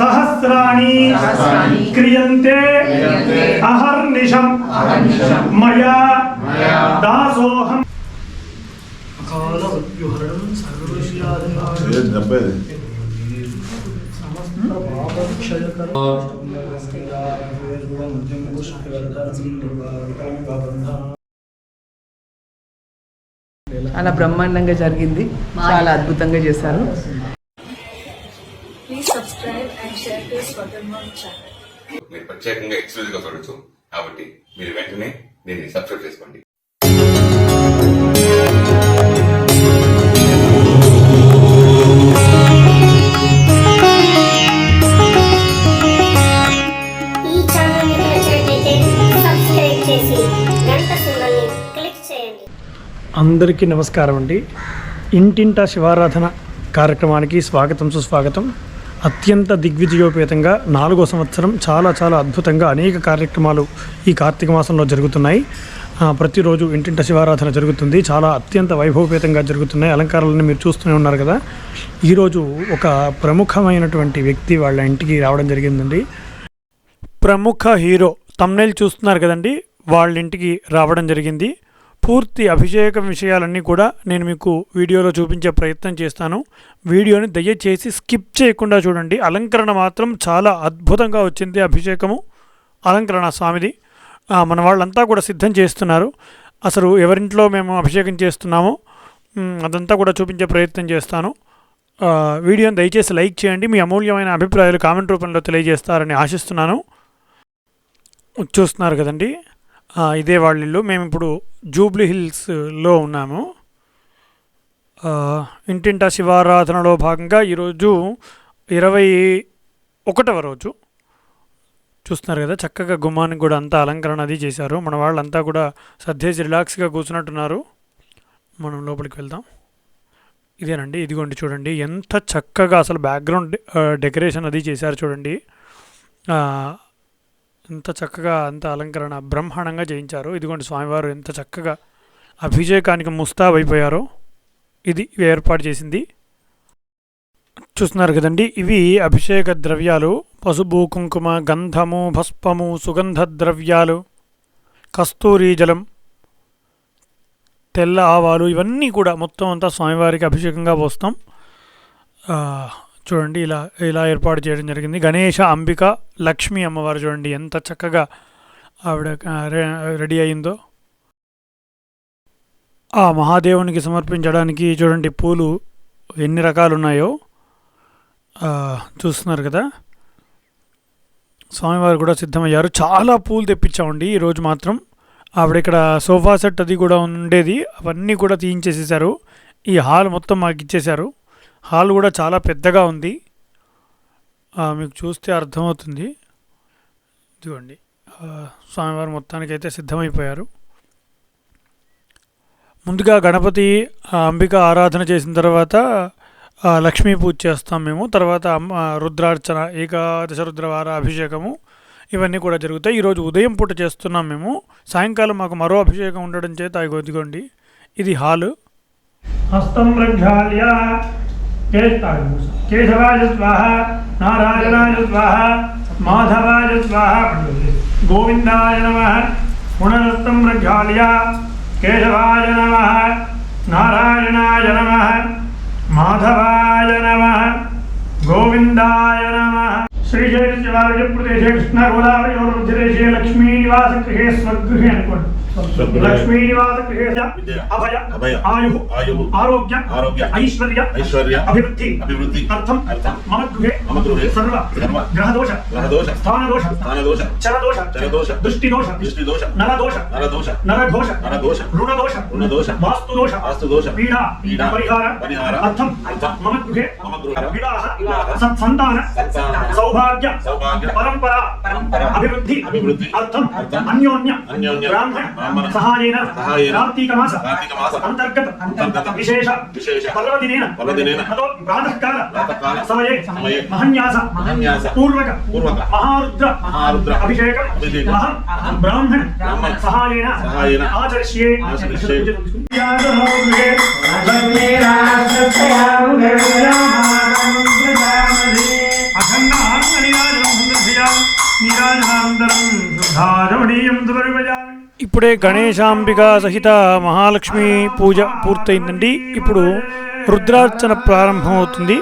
सहस्राणि क्रियन्ते अहर्निशं मया दासोऽहम् अकाल मृत्युहरणं सर्वविषयाधिकारं समस्त पापक्षयकरं చాలా బ్రహ్మాండంగా జరిగింది. చాలా అద్భుతంగా చేశారు. మీరు ప్రత్యేకంగా ఎక్స్క్లూజివ్ గా చూడొచ్చు కాబట్టి మీరు వెంటనే దీన్ని సబ్స్క్రైబ్ చేసుకోండి. అందరికీ నమస్కారం అండి. ఇంటింటా శివారాధన కార్యక్రమానికి స్వాగతం సుస్వాగతం. అత్యంత దిగ్విజయోపేతంగా 4వ సంవత్సరం చాలా చాలా అద్భుతంగా అనేక కార్యక్రమాలు ఈ కార్తీక మాసంలో జరుగుతున్నాయి. ప్రతిరోజు ఇంటింటా శివారాధన జరుగుతుంది. చాలా అత్యంత వైభవపేతంగా జరుగుతున్నాయి. అలంకారాలను మీరు చూస్తూనే ఉన్నారు కదా. ఈరోజు ఒక ప్రముఖమైనటువంటి వ్యక్తి వాళ్ళ ఇంటికి రావడం జరిగిందండి. ప్రముఖ హీరో తమ్నైల్ చూస్తున్నారు కదండి, వాళ్ళ ఇంటికి రావడం జరిగింది. పూర్తి అభిషేకం విషయాలన్నీ కూడా నేను మీకు వీడియోలో చూపించే ప్రయత్నం చేస్తాను. వీడియోని దయచేసి స్కిప్ చేయకుండా చూడండి. అలంకరణ మాత్రం చాలా అద్భుతంగా వచ్చింది. అభిషేకము అలంకరణ స్వామిది మన వాళ్ళంతా కూడా సిద్ధం చేస్తున్నారు. అసలు ఎవరింట్లో మేము అభిషేకం చేస్తున్నామో అదంతా కూడా చూపించే ప్రయత్నం చేస్తాను. వీడియోని దయచేసి లైక్ చేయండి. మీ అమూల్యమైన అభిప్రాయాలు కామెంట్ రూపంలో తెలియజేస్తారని ఆశిస్తున్నాను. చూస్తున్నారు కదండి, ఇదే వాళ్ళ ఇల్లు. మేము ఇప్పుడు జూబ్లీ హిల్స్లో ఉన్నాము. ఇంటింటా శివారాధనలో భాగంగా ఈరోజు 21వ రోజు. చూస్తున్నారు కదా, చక్కగా గుమ్మానికి కూడా అంతా అలంకరణ అది చేశారు. మన వాళ్ళంతా కూడా సర్దేసి రిలాక్స్గా కూర్చున్నట్టున్నారు. మనం లోపలికి వెళ్దాం. ఇదేనండి, ఇదిగోండి చూడండి ఎంత చక్కగా అసలు బ్యాక్గ్రౌండ్ డెకరేషన్ అది చేశారు చూడండి. ఎంత చక్కగా అంత అలంకరణ బ్రహ్మాండంగా చేయించారు. ఇదిగోండి స్వామివారు ఎంత చక్కగా అభిషేకానికి ముస్తాబైపోయారో ఇది ఏర్పాటు చేసింది. చూస్తున్నారు కదండి, ఇవి అభిషేక ద్రవ్యాలు. పసుపు, కుంకుమ, గంధము, భస్పము, సుగంధ ద్రవ్యాలు, కస్తూరి జలం, తెల్ల ఆవాలు, ఇవన్నీ కూడా మొత్తం అంతా స్వామివారికి అభిషేకంగా పోస్తాం. చూడండి ఇలా ఏర్పాటు చేయడం జరిగింది. గణేష, అంబిక, లక్ష్మీ అమ్మవారు చూడండి ఎంత చక్కగా ఆవిడ రెడీ అయిందో. ఆ మహాదేవునికి సమర్పించడానికి చూడండి పూలు ఎన్ని రకాలు ఉన్నాయో చూస్తున్నారు కదా. స్వామివారు కూడా సిద్ధమయ్యారు. చాలా పూలు తెప్పించామండి ఈరోజు మాత్రం. ఆవిడ ఇక్కడ సోఫా సెట్ అది కూడా ఉండేది, అవన్నీ కూడా తీయించేసేసారు. ఈ హాల్ మొత్తం మాకు ఇచ్చేశారు. హాల్ కూడా చాలా పెద్దగా ఉంది, మీకు చూస్తే అర్థమవుతుంది. ఇదిగోండి స్వామివారు మొత్తానికైతే సిద్ధమైపోయారు. ముందుగా గణపతి, అంబిక ఆరాధన చేసిన తర్వాత లక్ష్మీ పూజ చేస్తాం మేము. తర్వాత రుద్రార్చన, ఏకాదశ రుద్రవార అభిషేకము ఇవన్నీ కూడా జరుగుతాయి. ఈరోజు ఉదయం పూట చేస్తున్నాం మేము. సాయంకాలం మాకు మరో అభిషేకం ఉండడం చేత ఇదిగోండి ఇది హాలు. హస్తం ప్రక్షాళ్య కేశవాయ స్వాహ, నారాయణాయ స్వాహ, మాధవాయ స్వాహ, గోవిందాయ నమః. పునరస్తం ప్రక్షాళ్య కేశవాయ నమః, నారాయణాయ నమః, మాధవాయ నమః, గోవిందాయ నమః. శ్రీశైలశివాలయ ప్రదేశే కృష్ణ గోదావరి ప్రదేశే లక్ష్మీ నివాస గృహే స్వగృహే అనుకోండి. లక్ష్మీ నివాస గృహే అభయ ఆయు ఆరోగ్య ఐశ్వర్య అభివృద్ధి అర్థం మమ గృహే సర్వ గ్రహదోష స్థానదోష చరదోష దృష్టిదోష నరదోష నరఘోష రుణదోష వాస్తుదోష పీడా పరిహార అర్థం మమ గృహే వివాహ సత్సంతాన సౌభాగ్య పరంపరా అభివృద్ధి అర్థం అన్యోన్య బ్రాహ్మణ సహాయేన కార్తీక మాస అంతర్గత విశేష పర్వదినేన ప్రాతఃకాల సమయే మహన్యాస పూర్వక మహారుద్ర అభిషేకం అహం బ్రాహ్మణ సహాయేన ఆచరిష్యే. అఖండ ఇప్పుడే గణేశాంబిక సహిత మహాలక్ష్మి పూజ పూర్తయిందండి. ఇప్పుడు రుద్రార్చన ప్రారంభమవుతుంది.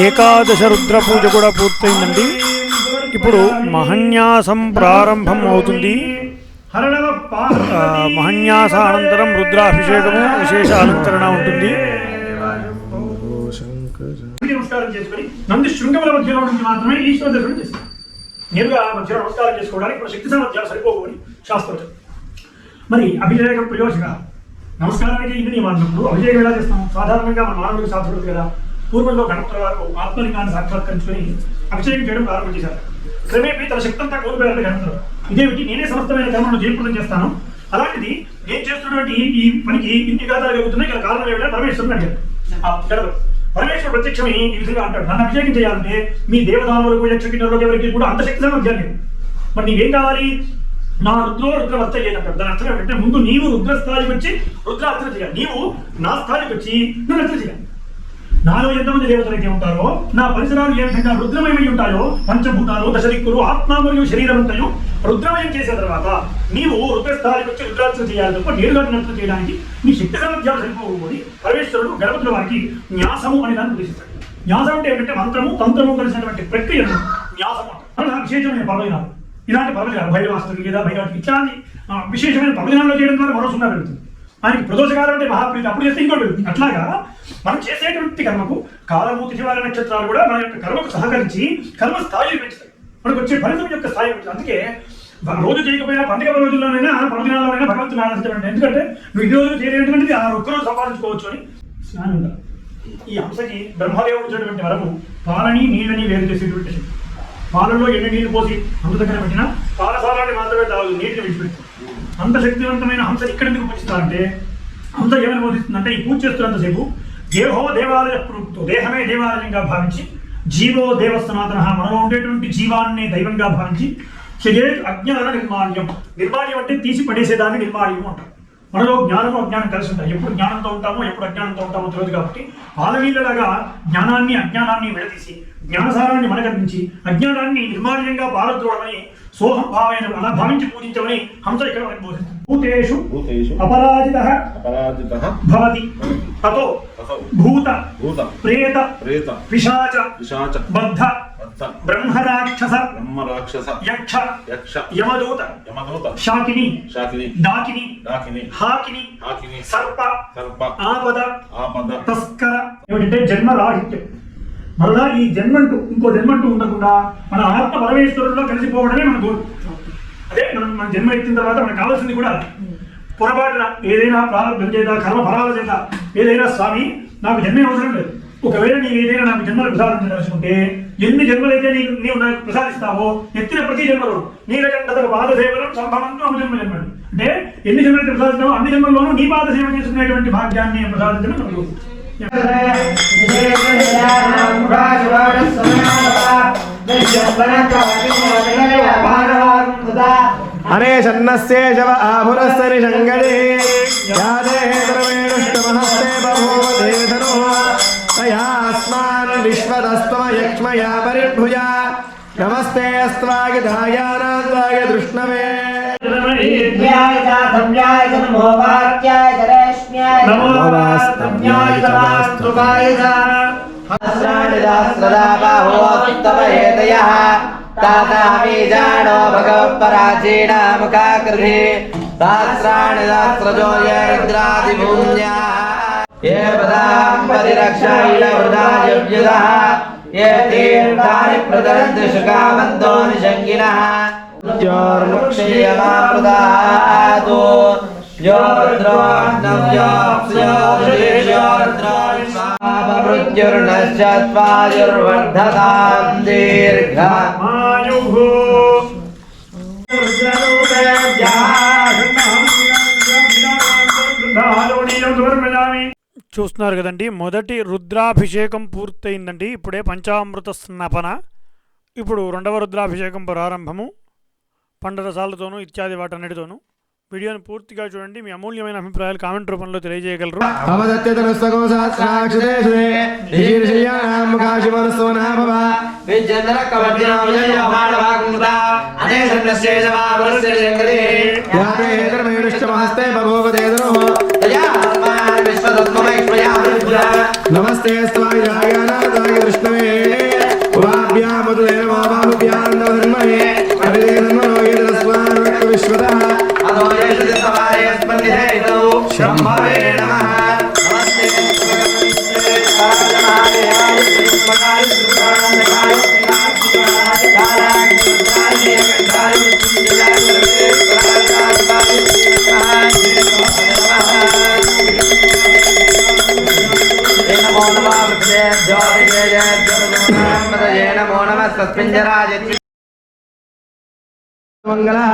ఏకాదశ రుద్ర పూజ కూడా పూర్తయిందండి. ఇప్పుడు మహన్యాసం ప్రారంభం అవుతుంది. మహన్యాస అనంతరం రుద్రాభిషేకము విశేష అలంకరణ ఉంటుంది. నమస్కారం చేసుకుని నంది శృంగముల మధ్యలో నుంచి మాత్రమే ఈశ్వర దర్శనం చేస్తారు. నేరుగా మధ్యలో నమస్కారం చేసుకోవడానికి మన శక్తి సామర్థ్యాలు సరిపోవని శాస్త్రం. మరి అభిషేకం ప్రయోజక నమస్కారానికి ఇన్ని నియమాలు. అభిషేకం ఎలా చేస్తాం? సాధారణంగా మన మానవుడికి సాధ్యపడదు కదా. పూర్వంలో గణపతుల వారు ఆత్మలింగాన్ని సాక్షాత్కరించుకొని అభిషేకం చేయడం ప్రారంభం చేశారు. క్రమేపీ తన శక్తి అంతా కోల్పోయారు గణపతులు. ఇదేమిటి, నేనే సమస్తమైన కర్మను జయప్రదం చేస్తాను, అలాంటిది నేను చేస్తున్నటువంటి ఈ పనికి ఇన్ని ఘాతాలు కలుగుతున్నాయి, ఇక్కడ కారణం ఏమిటంటే పరమేశ్వరుని అడిగారు. పరమేశ్వరుడు ప్రత్యక్షమై ఈ విధంగా అంటాడు, నన్ను అభిషేకం చేయాలంటే మీ దేవదానులకు యక్షకిన్నరులకు ఎవరికి కూడా అంత శక్తి సామర్థ్యాలు లేదు. మరి నీకేం కావాలి? నా రుద్రవర్త చేయాలంటాడు. దాని అర్థం ఏంటంటే ముందు నీవు రుద్రస్థాయికి వచ్చి రుద్రార్చన చేయాలి. నీవు నా స్థాయికి వచ్చి నన్ను అర్చన చేయాలి. నాలో ఎంతమంది దేవతలు అయితే ఉంటారో, నా పరిసరాలు ఏ విధంగా రుద్రమయమై ఉంటాయో, పంచభూతాలు దశదిక్కులు ఆత్మ మరియు శరీరం ఉంటాయో రుద్రమయం చేసిన తర్వాత నీవు రుద్రస్థాయికి వచ్చి రుద్రార్చన చేయాలి తప్ప నేరుగా నర్చన చేయడానికి నీ శక్తి సామర్థ్యాలు సరిపోకూడదు. పరమేశ్వరుడు గణపతుల వారికి న్యాసము అనే దాన్ని ఉద్దేశిస్తాడు. న్యాసం అంటే ఏంటంటే మంత్రము తంత్రము కలిసినటువంటి ప్రక్రియను న్యాసము అంటారు. విశేషమైన పర్వదినాలు, ఇలాంటి పర్వదినాలు భైరవాస్తులు లేదా భైరవాటి ఇట్లాంటి విశేషమైన పర్వదినాల్లో చేయడం ద్వారా మరో సున్నా పెరుగుతుంది. ఆయనకి ప్రదోషకాలం అంటే మహాప్రీతి, అప్పుడు చేస్తే ఇంకోటి పెరుగుతుంది. అట్లాగా మనం చేసేటువంటి కర్మకు కాలము తిథివార నక్షత్రాలు కూడా మన యొక్క కర్మకు సహకరించి కర్మ స్థాయిని పెంచుతాయి, మనకు వచ్చే ఫలితం యొక్క స్థాయి పెంచుతాయి. అందుకే రోజు చేయకపోయినా పండుగ రోజుల్లోనైనా పర్వదినాల్లోనైనా భగవంతుని ఆరాధించడం. ఎందుకంటే నువ్వు ఈ రోజు చేయలేటువంటిది ఆ ఒక్కరోజు సంపాదించుకోవచ్చు అని స్నానం ఉంటారు. ఈ హంసకి బ్రహ్మదేవుడు ఇచ్చినటువంటి వరము పాలని నీళ్ళని వేరు చేసేటువంటి శక్తి. పాలలో ఎన్ని నీళ్లు పోసి హంస దగ్గర పెట్టినా పాలసారాన్ని మాత్రమే తాగదు, నీటిని విడిచిపెడుతుంది. అంత శక్తివంతమైన హంస ఇక్కడ ఎందుకు పూజిస్తారంటే, హంస ఏమని బోధిస్తుందంటే ఈ పూజ చేస్తున్నంతసేపు దేహో దేవాలయ ప్రూక్తో, దేహమే దేవాలయంగా భావించి, జీవో దేవ సనాతన, మనలో ఉండేటువంటి జీవాన్ని దైవంగా భావించి, శరీర అజ్ఞాన నిర్మాల్యం, నిర్మాల్యం అంటే తీసి పడేసేదాన్ని నిర్మాల్యం అంటారు. మనలో జ్ఞానము అజ్ఞానం కలిసి ఉంటాయి. ఎప్పుడు జ్ఞానంతో ఉంటామో ఎప్పుడు అజ్ఞానంతో ఉంటామో తెలియదు. కాబట్టి పాలనీళ్ళలాగా జ్ఞానాన్ని అజ్ఞానాన్ని విడదీసి జ్ఞానసారాన్ని మనకందించి అజ్ఞానాన్ని నిర్మాల్యంగా పారద్రోడమని సోహం భావైన అలా భావించి పూజించమని హంస ఇక్కడ మనకి బోధిస్తుంది. భూతేషు అపరాజితః భవతి తతో భూత ప్రేత పిశాచ బద్ధ బ్రహ్మరాక్షస యక్ష యమదూత శాకిని డాకిని హాకిని సర్ప ఆపద తస్కర. ఏమిటంటే జన్మరాహిత్యం. మరలా ఈ జన్మంటూ ఇంకో జన్మంటూ ఉండకుండా మన ఆత్మ పరమేశ్వరుల్లో కలిసిపోవడమే మన గోల్. అదే మన జన్మ ఎత్తిన తర్వాత మనకు కావాల్సింది కూడా పొరపాటున ఏదైనా ప్రారంభం చేత కర్మ ఫలాల చేత ఏదైనా స్వామి నాకు జన్మే అవసరం లేదు, ఒకవేళ నీవు ఏదైనా నాకు జన్మలు ప్రసాదించదలుచుకుంటే ఎన్ని జన్మలైతే నీవు నాకు ప్రసాదిస్తావో ఎత్తిన ప్రతి జన్మలో నీలకంఠతకు పాదసేవనం సంభవంతో జన్మ జన్మలు అంటే ఎన్ని జన్మలైతే ప్రసాదిస్తావో అన్ని జన్మల్లోనూ నీ పాదసేవ చేసుకునేటువంటి భాగ్యాన్ని ప్రసాదించడం మనకు. అనే సన్నస్సే శవ ఆభురస్స నిషంగడే యాదే ద్రవేణుష్టమహస్తే బభూవ దేవధనో తయాస్మాన్ విశ్వదస్తమ యక్ష్మయా పరిభుజా నమస్తే అస్త్వాయ ధాయానాత్వాయ దృష్ణవే तातामि जानो भगवत्पराचीनामुखाकृति सहस्राणि सहस्रजो ये रुद्रादिभूम्या ये पदां परिरक्षायिलवृदायुज्युतः ये तीर्थानि प्रदरन्ति शुकावन्तो निशङ्गिनः मृत्योर्मुक्षीयमामृतादो यो रुद्रोऽन्नं यो मृत्युर्नश्च त्वायुर्वर्धतां दीर्घमायुः। చూస్తున్నారు కదండి, మొదటి రుద్రాభిషేకం పూర్తయిందండి. ఇప్పుడే పంచామృత స్నపన. ఇప్పుడు రెండవ రుద్రాభిషేకం ప్రారంభము. పండరసాలతోనూ ఇత్యాది వాటన్నిటితోనూ. వీడియోని పూర్తిగా చూడండి. మీ అమూల్యమైన అభిప్రాయాలు కామెంట్ రూపంలో తెలియజేయగలరు. నమస్తే విష్ణవే విశ్వద శంభవే నమః. మంగళః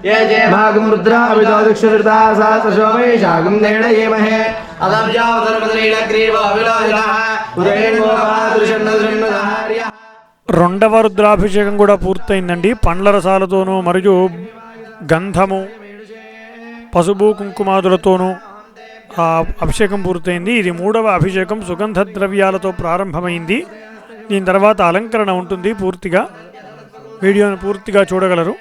ये जय भागं रुद्रा अभिदोदक्षुरता सहस्रशोभे शागं नेडयेमहे अदब्जावतरमदनीलग्रीवो उदयेन गोपादृशन्नदृन्नधार्यः. రెండవ రుద్రాభిషేకం కూడా పూర్తయిందండి. పండ్ల రసాలతోనూ మరియు గంధము పసుపు కుంకుమాదులతోనూ ఆ అభిషేకం పూర్తయింది. ఇది మూడవ అభిషేకం సుగంధ ద్రవ్యాలతో ప్రారంభమైంది. దీని తర్వాత అలంకరణ ఉంటుంది. పూర్తిగా వీడియోను పూర్తిగా చూడగలరు.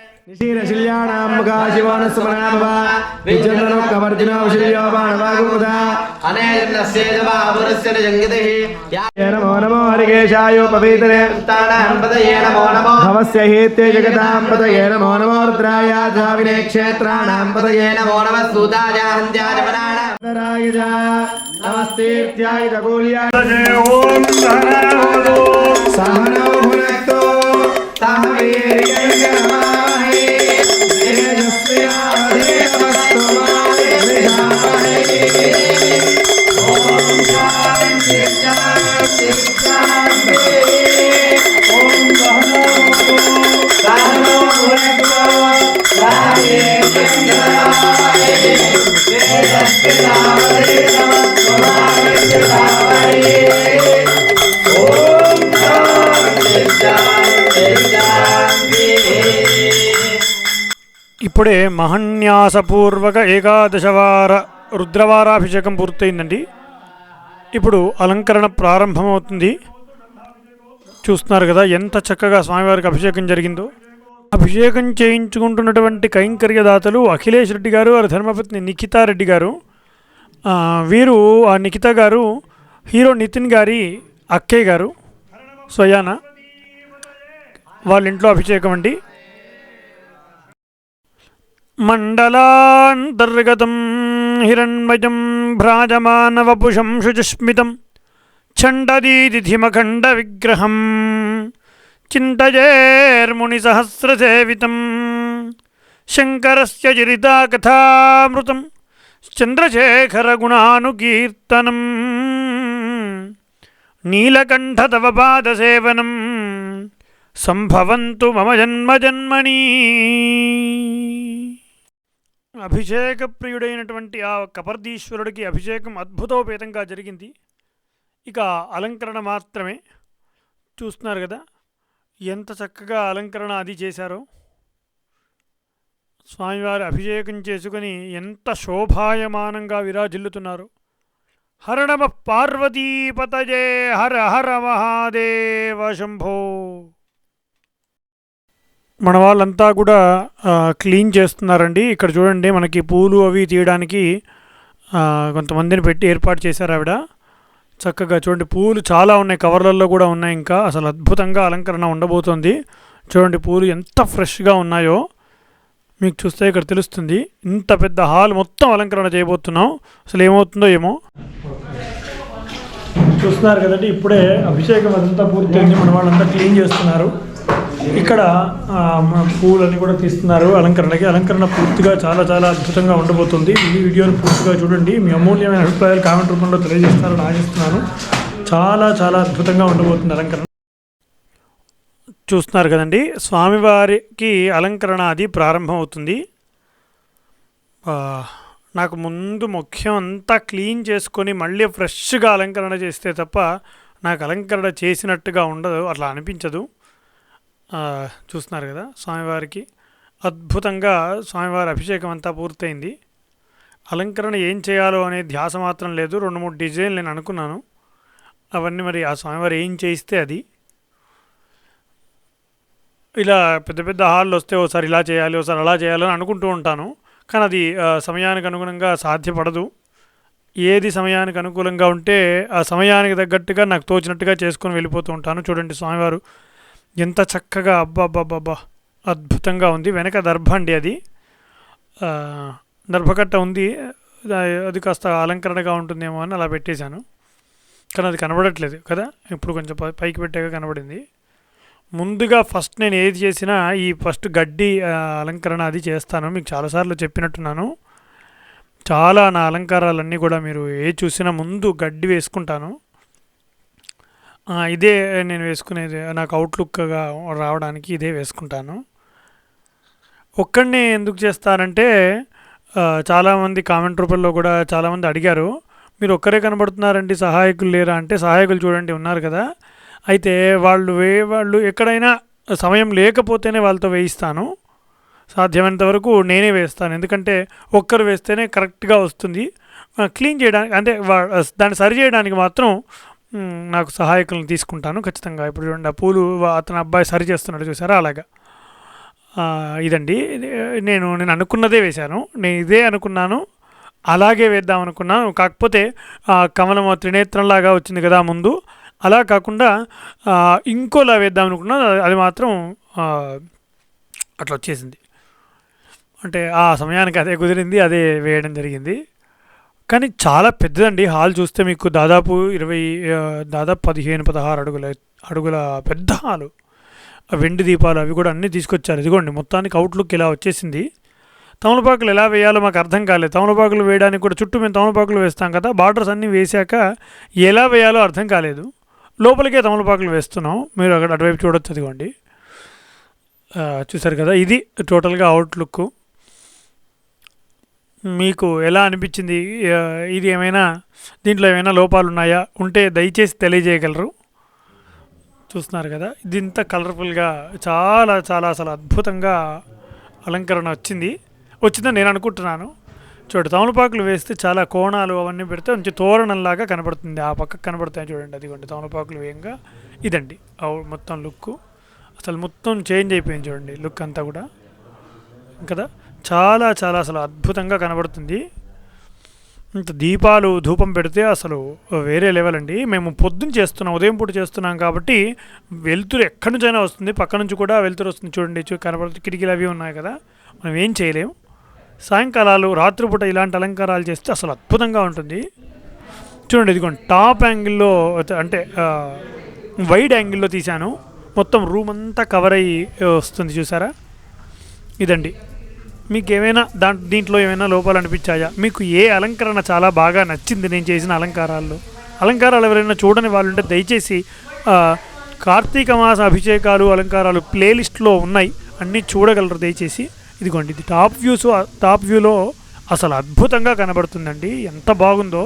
నమో హరికేశాయోపవీతరే భవస్య హేత్యే జగతాం పతయే నమో నమో రుద్రాయ ధావినే క్షేత్రాణాం పతయే నమో నమః సూతాయ హంత్యాజపనానాం నమస్తేత్యాయ గోల్యాయ ఓం సహనో భునక్తో సహ వీర్యయమాహే తేజస్వినాధీనమస్తు మాయే ఓం శాంతి శాంతి శాంతి. ఓం సహనో భునక్తో రాయే చంద్రాయ తేజస్వినాధీనమస్తు మాయే. ఓం శాంతి శాంతి శాంతి. ఇప్పుడే మహన్యాసపూర్వక ఏకాదశవార రుద్రవారాభిషేకం పూర్తయిందండి. ఇప్పుడు అలంకరణ ప్రారంభమవుతుంది. చూస్తున్నారు కదా ఎంత చక్కగా స్వామివారికి అభిషేకం జరిగిందో. అభిషేకం చేయించుకుంటున్నటువంటి కైంకర్యదాతలు అఖిలేష్ రెడ్డి గారు, వారి ధర్మపత్ని నిఖితారెడ్డి గారు. వీరు ఆ నిఖిత గారు హీరో నితిన్ గారి అక్కయ్య గారు స్వయాన. వాళ్ళ ఇంట్లో అభిషేకం అండి. మండలాంతర్గతం హిరణ్మయం భ్రాజమానవపుషం శుచిస్మితం ఛండదీదిధిమఖండ విగ్రహం చింతయేర్మునిసహస్రసేవితం శంకరస్య చరితాకథామృతం చంద్రశేఖరగుణానుకీర్తనం నీలకంఠ తవ పాదసేవనం సంభవంతు మమ జన్మ జన్మని. అభిషేక ప్రియుడైనటువంటి ఆ కపర్దీశ్వరుడికి అభిషేకం అద్భుతోపేతంగా జరిగింది. ఇక అలంకరణ మాత్రమే. చూస్తున్నారు కదా ఎంత చక్కగా అలంకరణ అది చేశారో. స్వామివారి అభిషేకం చేసుకుని ఎంత శోభాయమానంగా విరాజిల్లుతున్నారు. హర నమ పార్వతీపతయే హర హర మహాదేవ శంభో. మన వాళ్ళంతా కూడా క్లీన్ చేస్తున్నారండి. ఇక్కడ చూడండి మనకి పూలు అవి తీయడానికి కొంతమందిని పెట్టి ఏర్పాటు చేశారు ఆవిడ. చక్కగా చూడండి పూలు చాలా ఉన్నాయి, కవర్లలో కూడా ఉన్నాయి. ఇంకా అసలు అద్భుతంగా అలంకరణ ఉండబోతోంది. చూడండి పూలు ఎంత ఫ్రెష్గా ఉన్నాయో మీకు చూస్తే ఇక్కడ తెలుస్తుంది. ఇంత పెద్ద హాల్ మొత్తం అలంకరణ చేయబోతున్నాం. అసలు ఏమవుతుందో ఏమో. చూస్తున్నారు కదండి ఇప్పుడే అభిషేకం అదంతా పూర్తయింది. మన వాళ్ళంతా క్లీన్ చేస్తున్నారు. ఇక్కడ పూలన్నీ కూడా తీస్తున్నారు అలంకరణకి. అలంకరణ పూర్తిగా చాలా చాలా అద్భుతంగా ఉండబోతుంది. ఈ వీడియోని పూర్తిగా చూడండి. మీ అమూల్యమైన అభిప్రాయాలు కామెంట్ రూపంలో తెలియజేస్తారని ఆశిస్తున్నాను. చాలా చాలా అద్భుతంగా ఉండబోతుంది అలంకరణ. చూస్తున్నారు కదండి స్వామివారికి అలంకరణ అది ప్రారంభం అవుతుంది. నాకు ముందు ముఖ్యం అంతా క్లీన్ చేసుకొని మళ్ళీ ఫ్రెష్గా అలంకరణ చేస్తే తప్ప నాకు అలంకరణ చేసినట్టుగా ఉండదు, అట్లా అనిపించదు. చూస్తున్నారు కదా స్వామివారికి అద్భుతంగా స్వామివారి అభిషేకం అంతా పూర్తయింది. అలంకరణ ఏం చేయాలో అనే ధ్యాస మాత్రం లేదు. 2-3 డిజైన్లు నేను అనుకున్నాను. అవన్నీ మరి ఆ స్వామివారు ఏం చేయిస్తే అది. ఇలా పెద్ద పెద్ద హాల్లో వస్తే ఓసారి ఇలా చేయాలి, ఓసారి అలా చేయాలని అనుకుంటూ ఉంటాను. కానీ అది సమయానికి అనుగుణంగా సాధ్యపడదు. ఏది సమయానికి అనుకూలంగా ఉంటే ఆ సమయానికి తగ్గట్టుగా నాకు తోచినట్టుగా చేసుకొని వెళ్ళిపోతూ ఉంటాను. చూడండి స్వామివారు ఎంత చక్కగా, అబ్బా అద్భుతంగా ఉంది. వెనక దర్భ అండి, అది దర్భకట్ట ఉంది. అది కాస్త అలంకరణగా ఉంటుందేమో అని అలా పెట్టేశాను. కానీ అది కనబడట్లేదు కదా, ఇప్పుడు కొంచెం పైకి పెట్టాక కనబడింది. ముందుగా ఫస్ట్ నేను ఏది చేసినా ఈ ఫస్ట్ గడ్డి అలంకరణ అది చేస్తాను. మీకు చాలాసార్లు చెప్పినట్టున్నాను. చాలా నా అలంకారాలన్నీ కూడా మీరు ఏ చూసినా ముందు గడ్డి వేసుకుంటాను. ఇదే నేను వేసుకునేది, నాకు అవుట్లుక్గా రావడానికి ఇదే వేసుకుంటాను. ఒక్కడిని ఎందుకు చేస్తానంటే చాలామంది కామెంట్ రూపంలో కూడా చాలామంది అడిగారు, మీరు ఒక్కరే కనబడుతున్నారండి, సహాయకులు లేరా అంటే, సహాయకులు చూడండి ఉన్నారు కదా. అయితే వాళ్ళు ఎక్కడైనా సమయం లేకపోతేనే వాళ్ళతో వేయిస్తాను. సాధ్యమైనంత వరకు నేనే వేస్తాను. ఎందుకంటే ఒక్కరు వేస్తేనే కరెక్ట్గా వస్తుంది. క్లీన్ చేయడానికి అంటే దాన్ని సరి చేయడానికి మాత్రం నాకు సహాయకులను తీసుకుంటాను ఖచ్చితంగా. ఇప్పుడు చూడండి, ఆ పూలు అతను అబ్బాయి సరి చేస్తున్నాడు చూసారా, అలాగా. ఇదండి నేను అనుకున్నదే వేశాను. నేను ఇదే అనుకున్నాను, అలాగే వేద్దాం అనుకున్నాను. కాకపోతే కమలం త్రినేత్రంలాగా వచ్చింది కదా ముందు, అలా కాకుండా ఇంకోలా వేద్దాం అనుకున్నాను. అది మాత్రం అట్లా వచ్చేసింది. అంటే ఆ సమయానికి అదే కుదిరింది, అదే వేయడం జరిగింది. కానీ చాలా పెద్దదండి హాల్. చూస్తే మీకు దాదాపు 15-16 అడుగుల పెద్ద హాలు. వెండి దీపాలు అవి కూడా అన్నీ తీసుకొచ్చారు. ఇదిగోండి మొత్తానికి అవుట్లుక్ ఇలా వచ్చేసింది. తమలపాకులు ఎలా వేయాలో మాకు అర్థం కాలేదు. తమలపాకులు వేయడానికి కూడా చుట్టూ మేము తమలపాకులు వేస్తాం కదా, బార్డర్స్ అన్నీ వేసాక ఎలా వేయాలో అర్థం కాలేదు. లోపలికే తమలపాకులు వేస్తున్నాం. మీరు అక్కడ అటువైపు చూడొచ్చు, అదిగోండి చూసారు కదా. ఇది టోటల్గా అవుట్లుక్. మీకు ఎలా అనిపించింది? ఇది ఏమైనా దీంట్లో ఏమైనా లోపాలు ఉన్నాయా? ఉంటే దయచేసి తెలియజేయగలరు. చూస్తున్నారు కదా, ఇది ఇంత కలర్ఫుల్గా చాలా చాలా అసలు అద్భుతంగా అలంకరణ వచ్చిందని నేను అనుకుంటున్నాను. చూడండి, తమలపాకులు వేస్తే చాలా కోణాలు అవన్నీ పెడితే మంచి తోరణంలాగా కనబడుతుంది. ఆ పక్కకు కనబడతాయి చూడండి, అదిగోండి తమలపాకులు వేయంగా. ఇదండి మొత్తం లుక్. అసలు మొత్తం చేంజ్ అయిపోయింది చూడండి లుక్ అంతా కూడా కదా. చాలా చాలా అసలు అద్భుతంగా కనబడుతుంది. ఇంత దీపాలు ధూపం పెడితే అసలు వేరే లెవెల్ అండి. మేము పొద్దున్న చేస్తున్నాం, ఉదయం పూట చేస్తున్నాం కాబట్టి వెలుతురు ఎక్కడి నుంచైనా వస్తుంది, పక్క నుంచి కూడా వెలుతురు వస్తుంది. చూడండి కనబడుతుంది, కిటికీలు అవి ఉన్నాయి కదా, మనం ఏం చేయలేము. సాయంకాలాలు రాత్రిపూట ఇలాంటి అలంకారాలు చేస్తే అసలు అద్భుతంగా ఉంటుంది. చూడండి, ఇదిగోండి టాప్ యాంగిల్లో అంటే వైడ్ యాంగిల్లో తీశాను. మొత్తం రూమ్ అంతా కవర్ అయ్యి వస్తుంది చూసారా. ఇదండి, మీకు ఏమైనా దీంట్లో ఏమైనా లోపాలు అనిపించాయా? మీకు ఏ అలంకరణ చాలా బాగా నచ్చింది నేను చేసిన అలంకారాలు ఎవరైనా చూడని వాళ్ళు ఉంటే దయచేసి కార్తీక మాస అభిషేకాలు అలంకారాలు ప్లేలిస్ట్లో ఉన్నాయి, అన్నీ చూడగలరు దయచేసి. ఇదిగోండి, ఇది టాప్ వ్యూలో అసలు అద్భుతంగా కనబడుతుందండి. ఎంత బాగుందో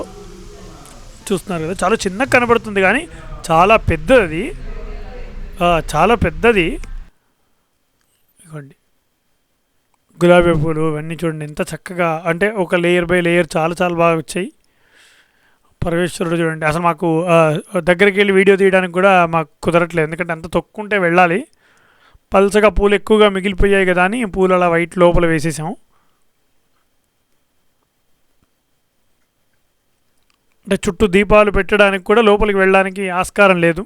చూస్తున్నారు కదా. చాలా చిన్నగా కనబడుతుంది కానీ చాలా పెద్దది, చాలా పెద్దది. ఇదిగోండి గులాబీ పూలు ఇవన్నీ చూడండి ఎంత చక్కగా, అంటే ఒక లేయర్ బై లేయర్ చాలా చాలా బాగా వచ్చాయి. పరమేశ్వరుడు చూడండి, అసలు మాకు దగ్గరికి వెళ్ళి వీడియో తీయడానికి కూడా మాకు కుదరట్లేదు, ఎందుకంటే అంత తొక్కుంటే వెళ్ళాలి. పల్చగా పూలు ఎక్కువగా మిగిలిపోయాయి కదా అని పూలు అలా వైట్ లోపల వేసేసాం. అంటే చుట్టూ దీపాలు పెట్టడానికి కూడా లోపలికి వెళ్ళడానికి ఆస్కారం లేదు,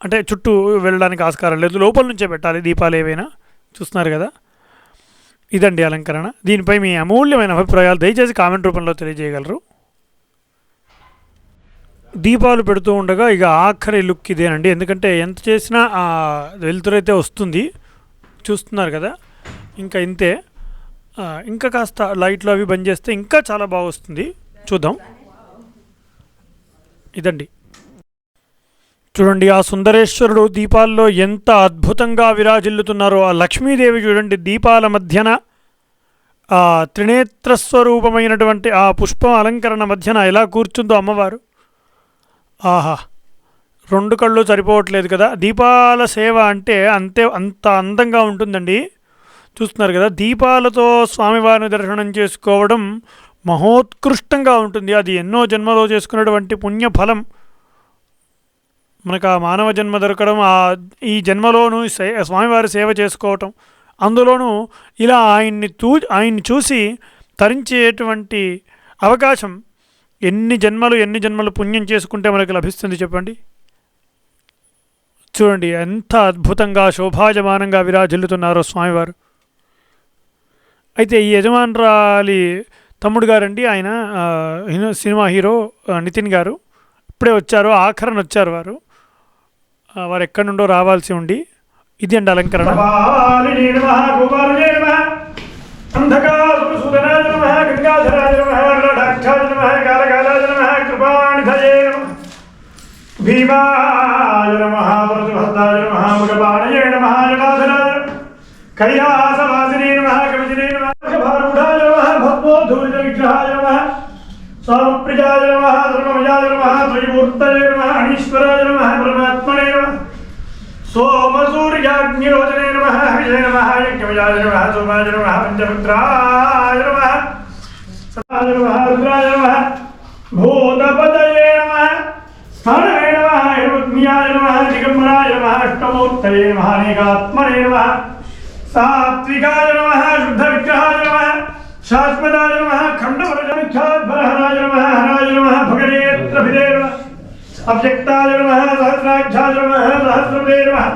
అంటే చుట్టూ వెళ్ళడానికి ఆస్కారం లేదు, లోపల నుంచే పెట్టాలి దీపాలు ఏవైనా. చూస్తున్నారు కదా, ఇదండి అలంకరణ. దీనిపై మీ అమూల్యమైన అభిప్రాయాలు దయచేసి కామెంట్ రూపంలో తెలియజేయగలరు. దీపాలు పెడుతూ ఉండగా ఇక ఆఖరి లుక్ ఇదేనండి, ఎందుకంటే ఎంత చేసినా వెలుతురైతే వస్తుంది, చూస్తున్నారు కదా. ఇంకా ఇంతే, ఇంకా కాస్త లైట్లు అవి బంద్ చేస్తే ఇంకా చాలా బాగా వస్తుంది. చూద్దాం. ఇదండి చూడండి, ఆ సుందరేశ్వరుడు దీపాల్లో ఎంత అద్భుతంగా విరాజిల్లుతున్నారో. ఆ లక్ష్మీదేవి చూడండి దీపాల మధ్యన ఆ త్రినేత్రస్వరూపమైనటువంటి ఆ పుష్పం అలంకరణ మధ్యన ఎలా కూర్చుందో అమ్మవారు. ఆహా, 2 కళ్ళు సరిపోవట్లేదు కదా. దీపాల సేవ అంటే అంత అందంగా ఉంటుందండి. చూస్తున్నారు కదా, దీపాలతో స్వామివారిని దర్శనం చేసుకోవడం మహోత్కృష్టంగా ఉంటుంది. అది ఎన్నో జన్మలో చేసుకున్నటువంటి పుణ్యఫలం. మనకు ఆ మానవ జన్మ దొరకడం, ఈ జన్మలోనూ స్వామివారి సేవ చేసుకోవటం, అందులోనూ ఇలా ఆయన్ని చూసి తరించేటువంటి అవకాశం ఎన్ని జన్మలు పుణ్యం చేసుకుంటే మనకు లభిస్తుంది చెప్పండి. చూడండి ఎంత అద్భుతంగా శోభాజమానంగా విరాజిల్లుతున్నారో స్వామివారు. అయితే ఈ యజమానురాలి తమ్ముడు గారండి, ఆయన సినిమా హీరో నితిన్ గారు ఇప్పుడే వచ్చారు, ఆఖరణ వచ్చారు వారు ఎక్కడి నుండో రావాల్సి ఉండి. ఇది అండి అలంకరణ. భీమాయ నమః పరశుభద్రాయ నమః మృగపాణయే నమః జటాధరాయ కైలాసవాసినే నమః కవిజినే నమః భారూఢాయ నమః భద్మోద్ధూలిత విగ్రహాయ నమః స్వామప్రియాయ నమః ధర్మమయాయ నమః త్రిమూర్తయే నమః అనీశ్వరాయ నమః పరమాత్మనే నమః సోమసూర్యాగ్నిరోచనే నమః హవిషే నమః యజ్ఞమయాయ నమః సోమాయ నమః పంచమిత్రాయ నమః సదాయ నమః రుద్రాయ నమః భూతపతయే నమః స్థానవే నమః హిమగ్నియాయ నమః దిగంబరాయ నమః అష్టమూర్తయే నమః అనేకాత్మనే నమః సాత్వికాయ నమః శుద్ధవిగ్రహాయ నమః శాశ్వతాయ నమః ఖండవరజమిచ్ఛాద్భరహరాయ నమః హరాయ నమః భగనేత్రభిదే నమః అవ్యక్తాయ నమః సహస్రాక్షాయ నమః సహస్రదే నమః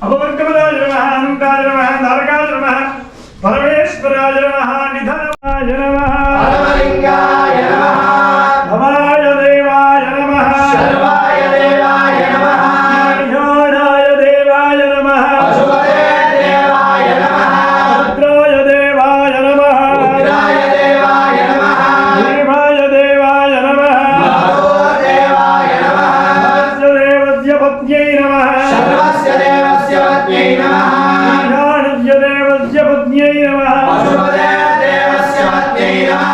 అపవర్గపదాయ నమః అనంతాయ నమః తారకాయ నమః పరమేశ్వరాయ నమః నిధనవాయ నమః పరమలింగాయ నమః భవాయ దేవాయ నమః సర్వాయ దేవాయ నమః జ్ఞానాయ దేవాయ నమః పశుపతే దేవాయ నమః భద్రాయ దేవాయ నమః రుద్రాయ దేవాయ నమః భీమాయ దేవాయ నమః దేవాయ నమః దేవస్య పత్న్యై నమః సర్వస్య దేవస్య పత్న్యై నమః జ్ఞానస్య దేవస్య పత్న్యై నమః పశుపతే దేవస్య పత్న్యై నమః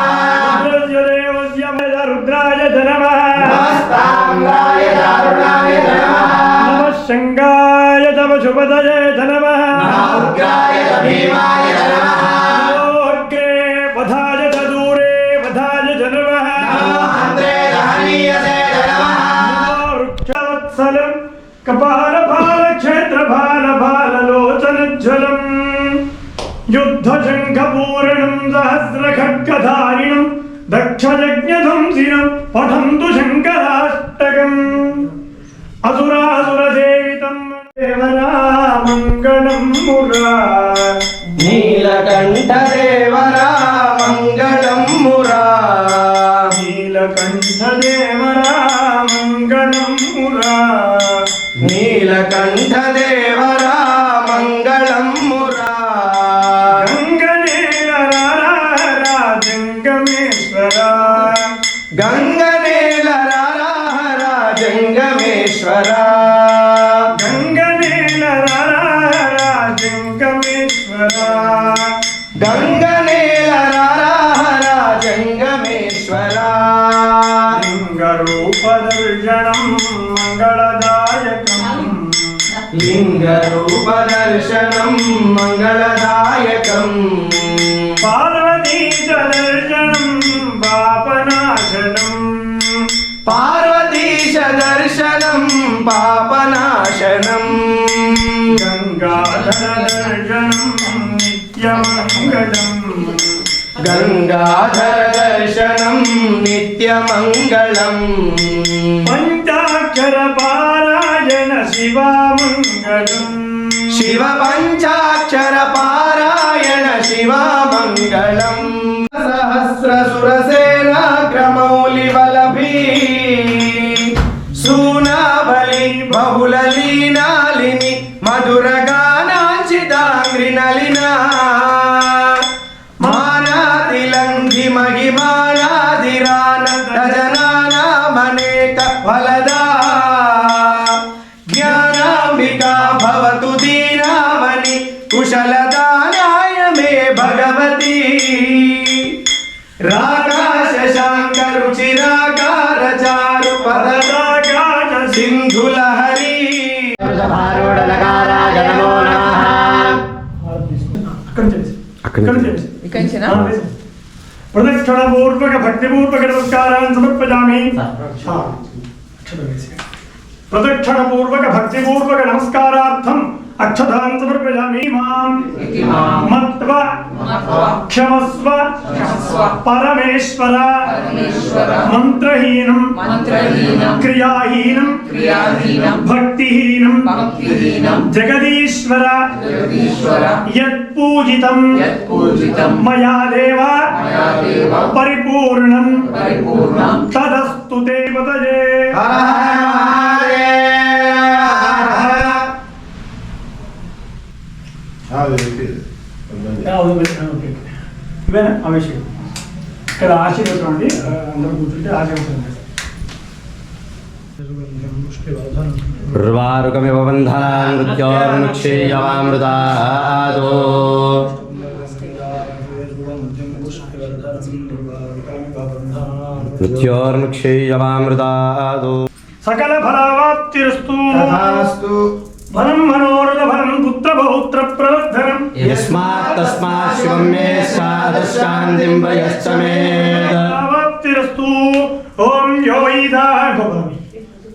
రుద్రస్య దేవస్య రుద్రాయ చ నమః నమస్తాంగాయ దారుణాయ చ నమః నమః శంగాయ చ పశుపతయే చ నమః ఉగ్రాయ చ భీమాయ చ నమః అగ్రే వధాయ చ దూరే వధాయ చ నమః నమో హంత్రే దహనీయసే చ నమః వృక్షవత్సలం కపాలపాలక్షేత్రపాలపాలలోచనజ్వలం యుద్ధశంఖపూరణం సహస్రఖడ్గధారిణం దక్షయజ్ఞధంసినం పఠంతు శంకరాష్టకం అసురాసురసేవితం దేవరామంగళం మురా నీలకంఠ దేవరా మంగళం మురా నీలకంఠ దేవరామంగళం మురా నీలకంఠ దేవరా మంగళం మురా గంగనేలరాజంగమేశ్వరా గంగనేల రారా జంగమేశ్వరా గంగనేలరాజంగమేశ్వరా గంగనేల రారా జంగమేశ్వరా లింగరూపదర్శనం మంగళదాయకం లింగరూపదర్శనం మంగళదాయకం పార్వతీశదర్శనం పాపనాశనం పార్వతీశ దర్శనం పాపనాశనం గంగాధర దర్శనం నిత్యమంగళం గంగాధర దర్శనం నిత్యమంగళం పంచాక్షర పారాయణ శివామంగళం శివ పంచాక్షర పారాయణ శివామంగళం సహస్రసురసేనాగ్రమౌలివలభీ సూనాబలి బహుళలీనాలిని మధురగానాంచితాంగ్రినలినా మానాదిలంఘి మహిమానాదిరానజనానామనేక ఫలదా జ్ఞానాంబికా భవతు దీనామణి కుశలదానాయ మే భగవతి రాకాశ శాంక రుచిరాకార చారు పదరాకాశ సింధులహరి వృషభారూఢనకారాయ నమో నమః. అక్కడి నుంచి ఇక్కడి నుంచేనా? ప్రదక్షిణపూర్వక భక్తిపూర్వక నమస్కారాన్ని సమర్పయామి. ప్రదక్షిణపూర్వక భక్తిపూర్వక నమస్కారార్థం అక్షతాన్ సమర్పయామి. మాం మత్వ క్షమస్వ పరమేశ్వర మంత్రహీనం క్రియాహీనం భక్తిహీనం జగదీశ్వర యత్పూజితం మయా దేవ పరిపూర్ణం తదస్తు తే పతయే. హర హర ఇవేనా ఆవేశం ఇక్కడ ఆశీర్వచనం అండి. అందరూ కూర్చుంటే ఆశీర్వచనం చేస్తారు. ఉర్వారుకమివ బంధనాన్ మృత్యోర్ముక్షేయవామృతాదో. మృత్యోర్ముక్షేయవామృతాదో. సకల ఫలవాప్తిరస్తు. ఫలం మనోరథ ఫలం పుత్ర పౌత్ర ప్రవర్ధనం. యస్మాత్ తస్మాత్ శివం మే శాంతిం వయశ్చ మే. ఫలవాప్తిరస్తు. ఓం యో వైదాహ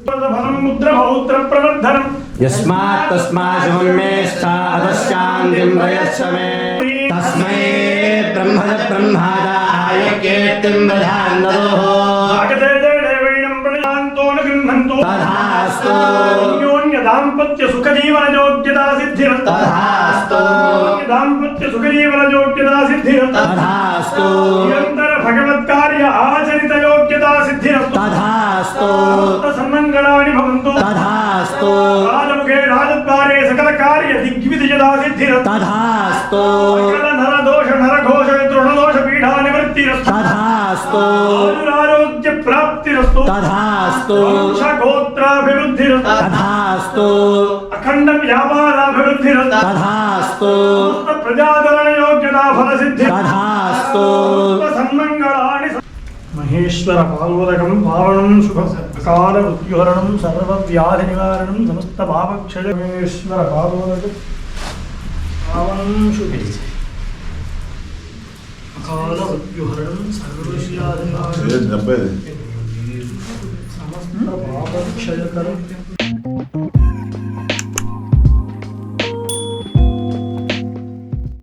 ఫలం పుత్ర పౌత్ర ప్రవర్ధనం. యస్మాత్ తస్మాత్ శివం మే శాంతిం వయశ్చ మే. తస్మై బ్రహ్మణ బ్రహ్మాదాయ కీర్తిం వదాన్నదోః. తథాస్తు. దాంపత్య సుఖ జీవన యోగ్యతా సిద్ధిరస్తు. తథాస్తు. దాంపత్య సుఖ జీవన యోగ్యతా సిద్ధిరస్తు. తథాస్తు. నిరంతర భగవత్ కార్య ఆచరిత యోగ్యతా సిద్ధిరస్తు. తథాస్తు. సన్మంగళాని భవంతు. తథాస్తు. రాజముఖే రాజద్వారే సకల కార్య దిగ్విజయతా సిద్ధిరస్తు. తథాస్తు. సకల నరదోష నరఘోష తృణదోష పీఠా నివృత్తిరస్తు. తథాస్తు. ఆయురారోగ్య ప్రాప్తిరస్తు. తథాస్తు. వంశగోత్రాభివృద్ధిరస్తు. తథాస్తు. అఖండ వ్యాపారాభివృద్ధిరస్తు. తథాస్తు. ప్రజాదరణ యోగ్యతా ఫల సిద్ధి. తథాస్తు. సన్మంగళాని. మహేశ్వర పాల్వదకం పావనం శుభకాల మృత్యుహరణం సర్వ వ్యాధి నివారణం సమస్త పాపక్షయ. మహేశ్వర పాల్వదకం పావనం శుభే అకాల మృత్యుహరణం సర్వవ్యాధి నివారణం సమస్త పాపక్షయకరం